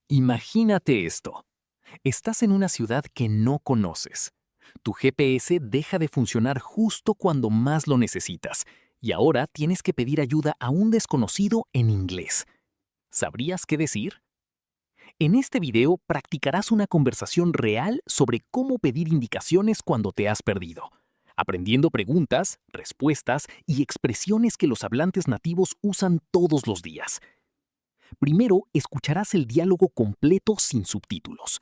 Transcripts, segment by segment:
Imagínate esto. Estás en una ciudad que no conoces. Tu GPS deja de funcionar justo cuando más lo necesitas y ahora tienes que pedir ayuda a un desconocido en inglés. ¿Sabrías qué decir? En este video practicarás una conversación real sobre cómo pedir indicaciones cuando te has perdido, aprendiendo preguntas, respuestas y expresiones que los hablantes nativos usan todos los días. Primero, escucharás el diálogo completo sin subtítulos.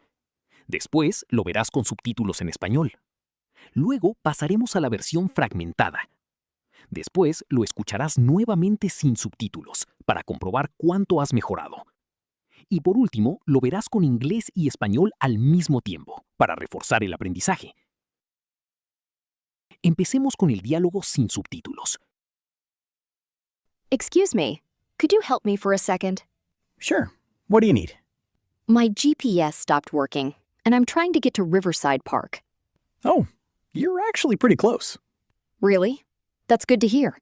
Después, lo verás con subtítulos en español. Luego, pasaremos a la versión fragmentada. Después, lo escucharás nuevamente sin subtítulos para comprobar cuánto has mejorado. Y por último, lo verás con inglés y español al mismo tiempo, para reforzar el aprendizaje. Empecemos con el diálogo sin subtítulos. Excuse me, could you help me for a second? Sure. What do you need? My GPS stopped working, and I'm trying to get to Riverside Park. Oh, you're actually pretty close. Really? That's good to hear.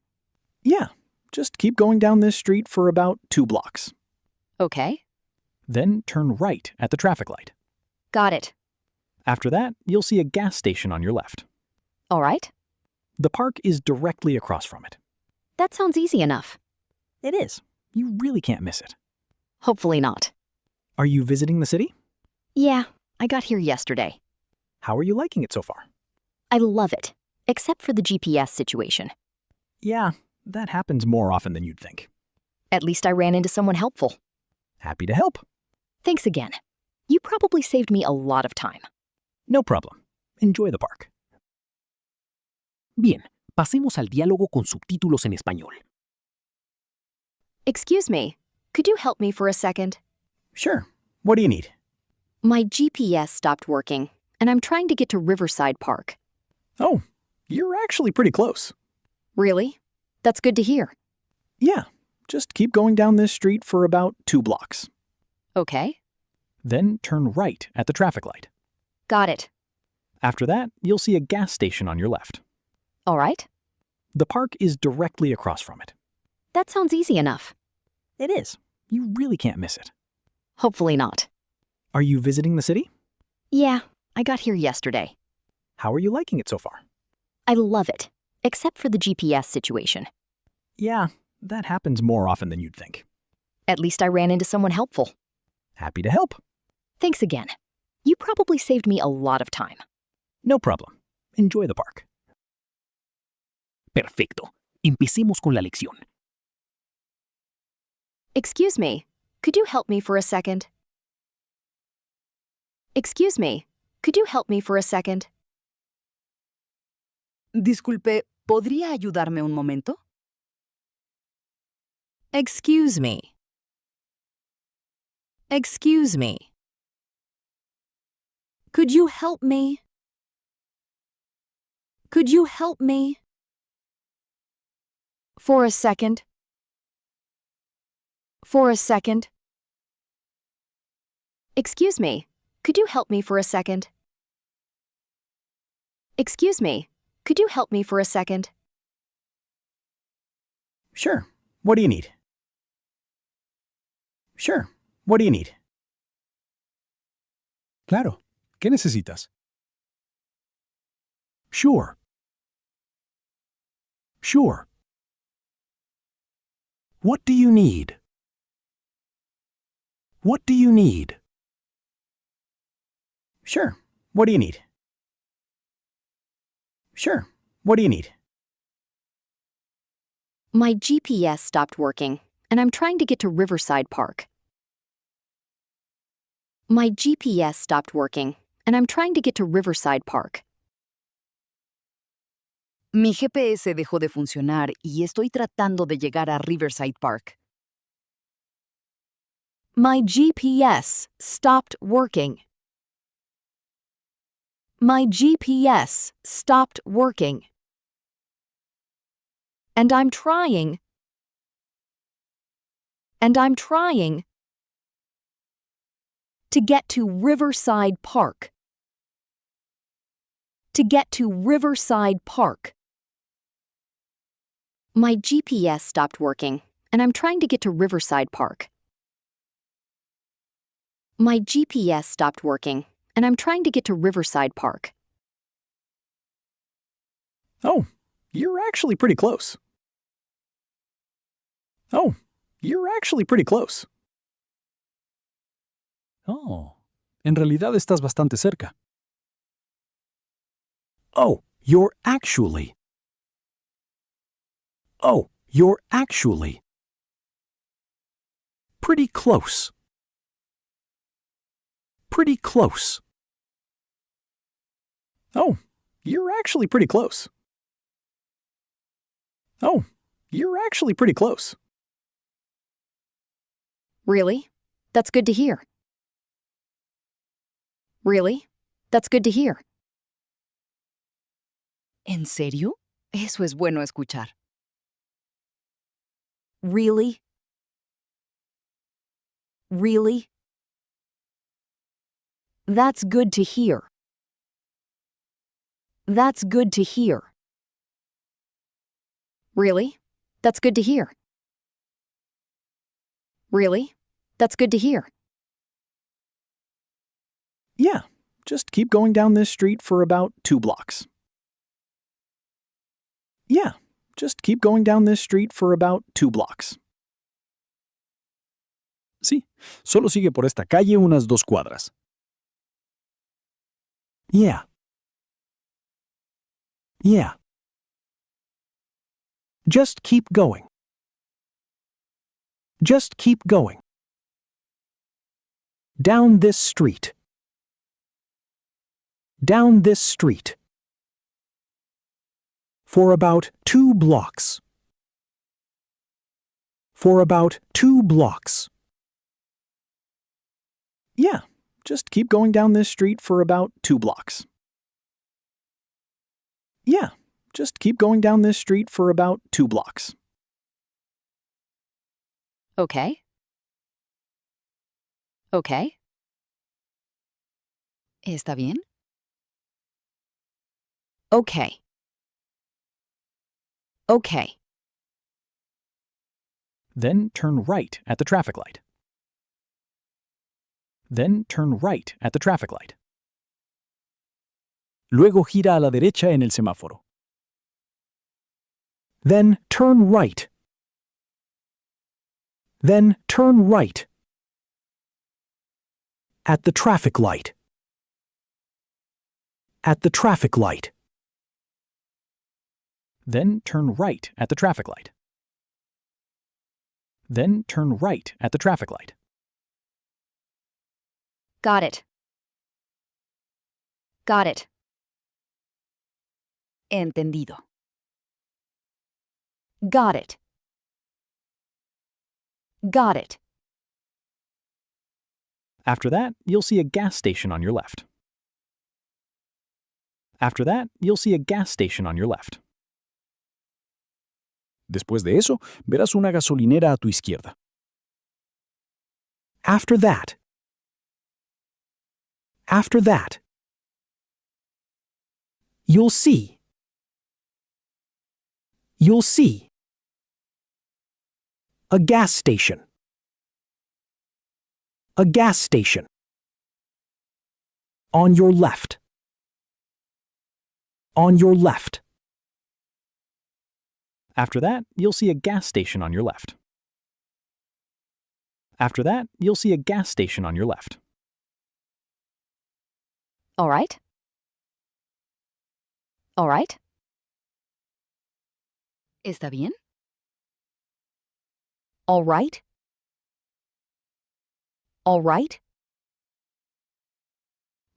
Yeah, just keep going down this street for about 2 blocks. Okay, Then turn right at the traffic light. got it. After that, you'll see a gas station on your left. All right, The park is directly across from it. that sounds easy enough. It is. You really can't miss it. Hopefully not. Are you visiting the city? Yeah, I got here yesterday. How are you liking it so far? I love it, except for the GPS situation. Yeah, that happens more often than you'd think. At least I ran into someone helpful. Happy to help. Thanks again. You probably saved me a lot of time. No problem. Enjoy the park. Bien, pasemos al diálogo con subtítulos en español. Excuse me, could you help me for a second? Sure. What do you need? My GPS stopped working, and I'm trying to get to Riverside Park. Oh, you're actually pretty close. Really? That's good to hear. Yeah, just keep going down this street for about 2 blocks. Okay, Then turn right at the traffic light. got it. After that, you'll see a gas station on your left. All right, The park is directly across from it. that sounds easy enough. It is. You really can't miss it. Hopefully not. Are you visiting the city? Yeah, I got here yesterday. How are you liking it so far? I love it, except for the GPS situation. Yeah, that happens more often than you'd think. At least I ran into someone helpful. Happy to help. Thanks again. You probably saved me a lot of time. No problem. Enjoy the park. Perfecto. Empecemos con la lección. Excuse me, could you help me for a second? Excuse me, could you help me for a second? Disculpe, ¿podría ayudarme un momento? Excuse me. Excuse me. Could you help me? Could you help me? For a second. For a second. Excuse me, could you help me for a second? Excuse me, could you help me for a second? Sure. What do you need? Sure. What do you need? Claro. ¿Qué necesitas? Sure. Sure. What do you need? What do you need? Sure. What do you need? Sure. What do you need? My GPS stopped working, and I'm trying to get to Riverside Park. My GPS stopped working, and I'm trying to get to Riverside Park. Mi GPS dejó de funcionar y estoy tratando de llegar a Riverside Park. My GPS stopped working. My GPS stopped working. And I'm trying to get to Riverside Park. To get to Riverside Park. My GPS stopped working, and I'm trying to get to Riverside Park. My GPS stopped working, and I'm trying to get to Riverside Park. Oh, you're actually pretty close. Oh, you're actually pretty close. Oh, en realidad estás bastante cerca. Oh, you're actually. Oh, you're actually. Pretty close. Pretty close. Oh, you're actually pretty close. Oh, you're actually pretty close. Really? That's good to hear. Really? That's good to hear. ¿En serio? Eso es bueno escuchar. Really? Really? That's good to hear. That's good to hear. Really? That's good to hear. Really? That's good to hear. Yeah, just keep going down this street for about 2 blocks. Yeah, just keep going down this street for about 2 blocks. Sí, solo sigue por esta calle unas 2 cuadras. Yeah. Yeah. Just keep going. Just keep going. Down this street. Down this street. For about 2 blocks. For about 2 blocks. Yeah, just keep going down this street for about 2 blocks. Yeah, just keep going down this street for about 2 blocks. Okay. Okay. ¿Está bien? Okay. Okay. Then turn right at the traffic light. Then turn right at the traffic light. Luego gira a la derecha en el semáforo. Then turn right. Then turn right. At the traffic light. At the traffic light. Then turn right at the traffic light. Then turn right at the traffic light. Got it. Got it. Entendido. Got it. Got it. After that, you'll see a gas station on your left. After that, you'll see a gas station on your left. Después de eso, verás una gasolinera a tu izquierda. After that. After that. You'll see. You'll see. A gas station. A gas station. On your left. On your left. After that, you'll see a gas station on your left. After that, you'll see a gas station on your left. All right. All right. ¿Está bien? All right? All right?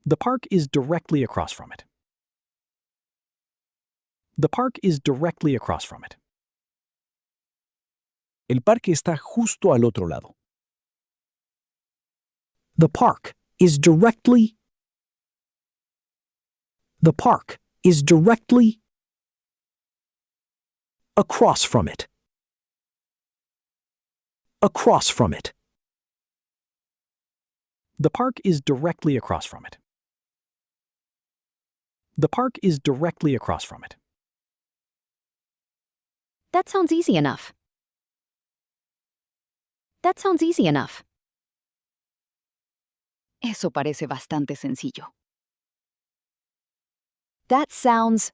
The park is directly across from it. The park is directly across from it. El parque está justo al otro lado. The park is directly. The park is directly across from it. Across from it. The park is directly across from it. The park is directly across from it. That sounds easy enough. That sounds easy enough. Eso parece bastante sencillo. That sounds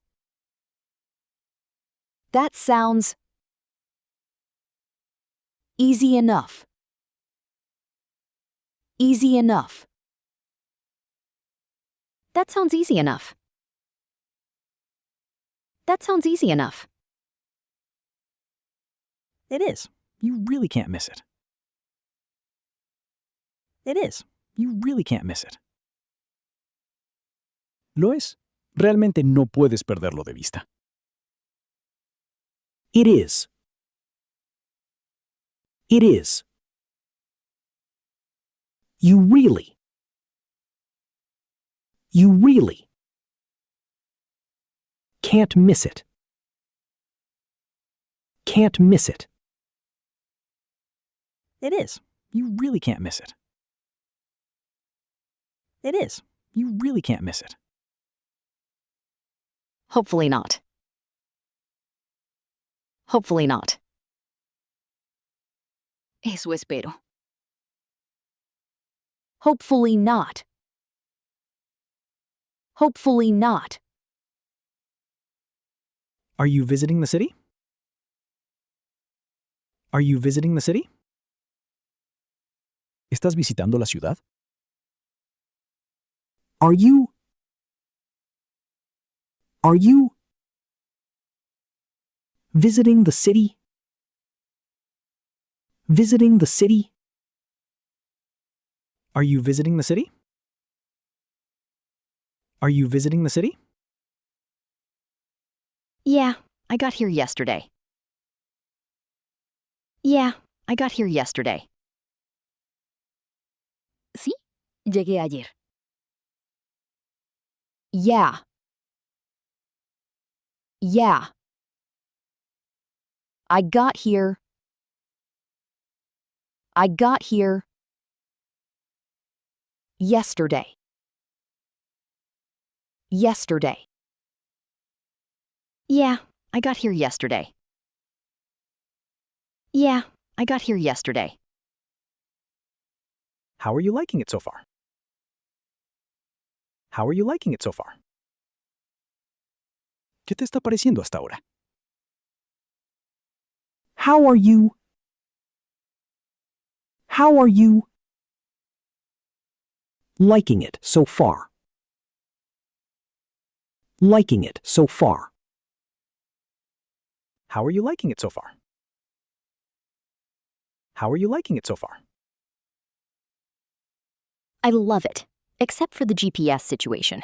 easy enough. Easy enough. That sounds easy enough. That sounds easy enough. It is. You really can't miss it. It is. You really can't miss it. ¿Lo es? Realmente no puedes perderlo de vista. It is. It is. You really. You really. Can't miss it. Can't miss it. It is. You really can't miss it. It is. You really can't miss it. Hopefully not. Hopefully not. Eso espero. Hopefully not. Hopefully not. Are you visiting the city? Are you visiting the city? ¿Estás visitando la ciudad? Are you visiting the city? Visiting the city? Are you visiting the city? Are you visiting the city? Yeah, I got here yesterday. Yeah, I got here yesterday. Sí, llegué ayer. Yeah. Yeah. I got here yesterday. Yesterday. Yeah, I got here yesterday. Yeah, I got here yesterday. How are you liking it so far? How are you liking it so far? ¿Qué te está pareciendo hasta ahora? How are you liking it so far? Liking it so far. How are you liking it so far? How are you liking it so far? I love it, except for the GPS situation.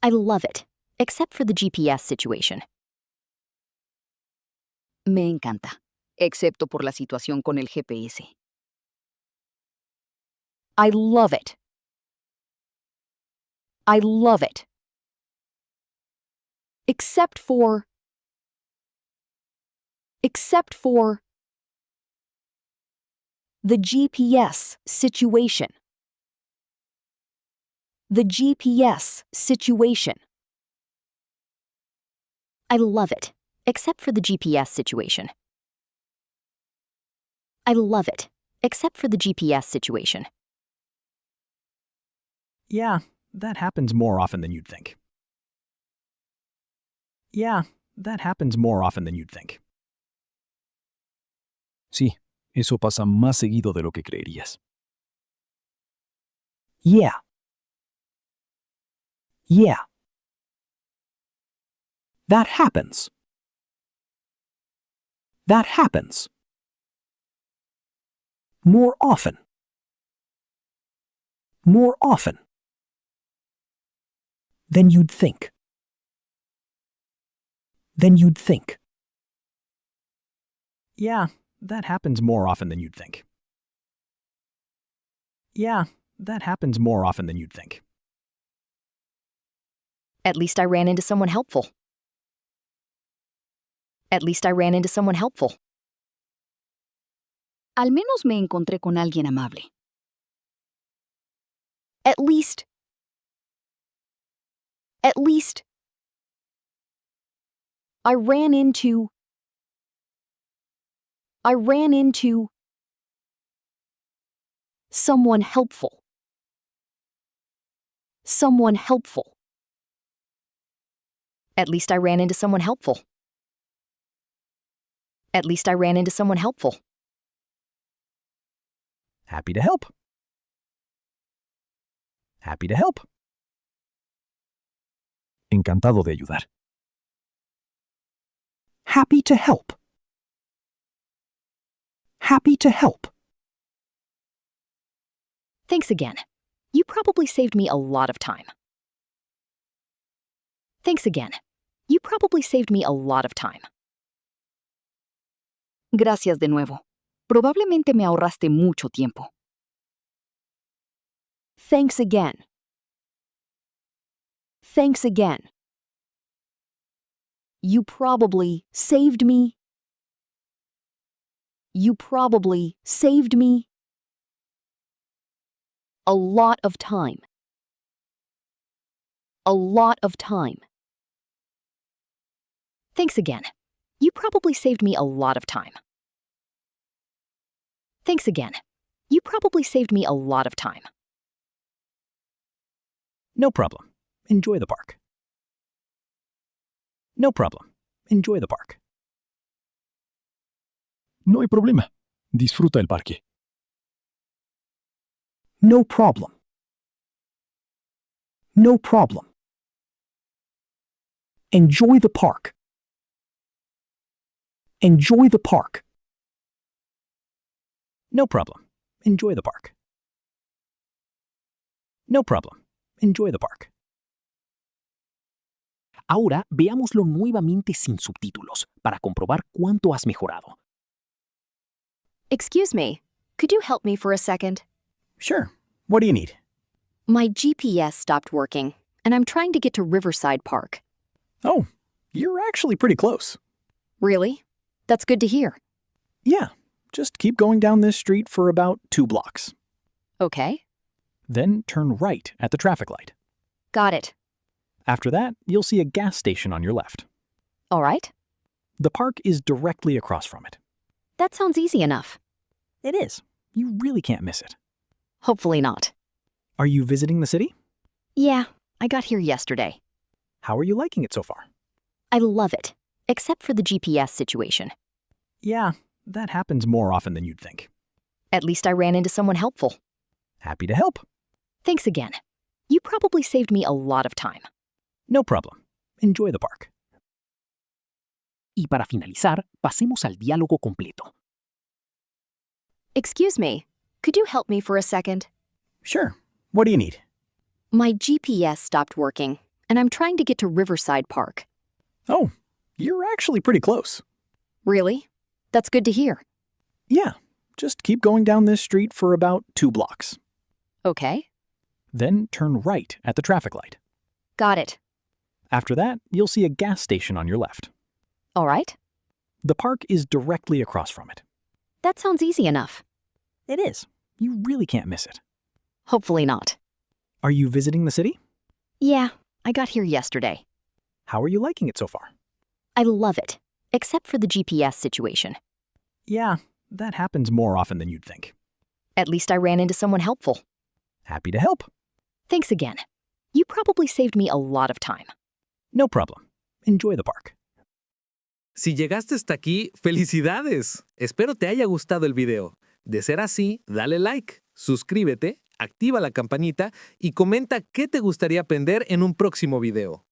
I love it, except for the GPS situation. Me encanta, excepto por la situación con el GPS. I love it. I love it. Except for the GPS situation. The GPS situation. I love it, except for the GPS situation. I love it, except for the GPS situation. Yeah, that happens more often than you'd think. Yeah, that happens more often than you'd think. Sí, eso pasa más seguido de lo que creerías. Yeah. Yeah. That happens. That happens. More often. More often. Than you'd think. Than you'd think. Yeah, that happens more often than you'd think. Yeah, that happens more often than you'd think. At least I ran into someone helpful. At least I ran into someone helpful. Al menos me encontré con alguien amable. At least I ran into Someone helpful. Someone helpful. At least I ran into someone helpful. At least I ran into someone helpful. Happy to help. Happy to help. Encantado de ayudar. Happy to help. Happy to help. Thanks again. You probably saved me a lot of time. Thanks again. You probably saved me a lot of time. Gracias de nuevo. Probablemente me ahorraste mucho tiempo. Thanks again. Thanks again. You probably saved me. You probably saved me a lot of time. A lot of time. Thanks again. You probably saved me a lot of time. Thanks again. You probably saved me a lot of time. No problem. Enjoy the park. No problem. Enjoy the park. No hay problema. Disfruta el parque. No problem. No problem. Enjoy the park. Enjoy the park. No problem. Enjoy the park. No problem. Enjoy the park. Ahora veámoslo nuevamente sin subtítulos para comprobar cuánto has mejorado. Excuse me, could you help me for a second? Sure. What do you need? My GPS stopped working, and I'm trying to get to Riverside Park. Oh, you're actually pretty close. Really? That's good to hear. Yeah, just keep going down this street for about 2 blocks. Okay, Then turn right at the traffic light. got it. After that, you'll see a gas station on your left. All right, The park is directly across from it. that sounds easy enough. It is. You really can't miss it. Hopefully not. Are you visiting the city? Yeah, I got here yesterday. How are you liking it so far? I love it, except for the GPS situation. Yeah, that happens more often than you'd think. At least I ran into someone helpful. Happy to help. Thanks again. You probably saved me a lot of time. No problem. Enjoy the park. Y para finalizar, pasemos al diálogo completo. Excuse me, could you help me for a second? Sure. What do you need? My GPS stopped working, and I'm trying to get to Riverside Park. Oh, you're actually pretty close. Really? That's good to hear. Yeah, just keep going down this street for about 2 blocks. Okay, Then turn right at the traffic light. got it. After that, you'll see a gas station on your left. All right, The park is directly across from it. that sounds easy enough. It is. You really can't miss it. Hopefully not. Are you visiting the city? Yeah, I got here yesterday. How are you liking it so far? I love it, except for the GPS situation. Yeah, that happens more often than you'd think. At least I ran into someone helpful. Happy to help. Thanks again. You probably saved me a lot of time. No problem. Enjoy the park. Si llegaste hasta aquí, ¡felicidades! Espero te haya gustado el video. De ser así, dale like, suscríbete, activa la campanita y comenta qué te gustaría aprender en un próximo video.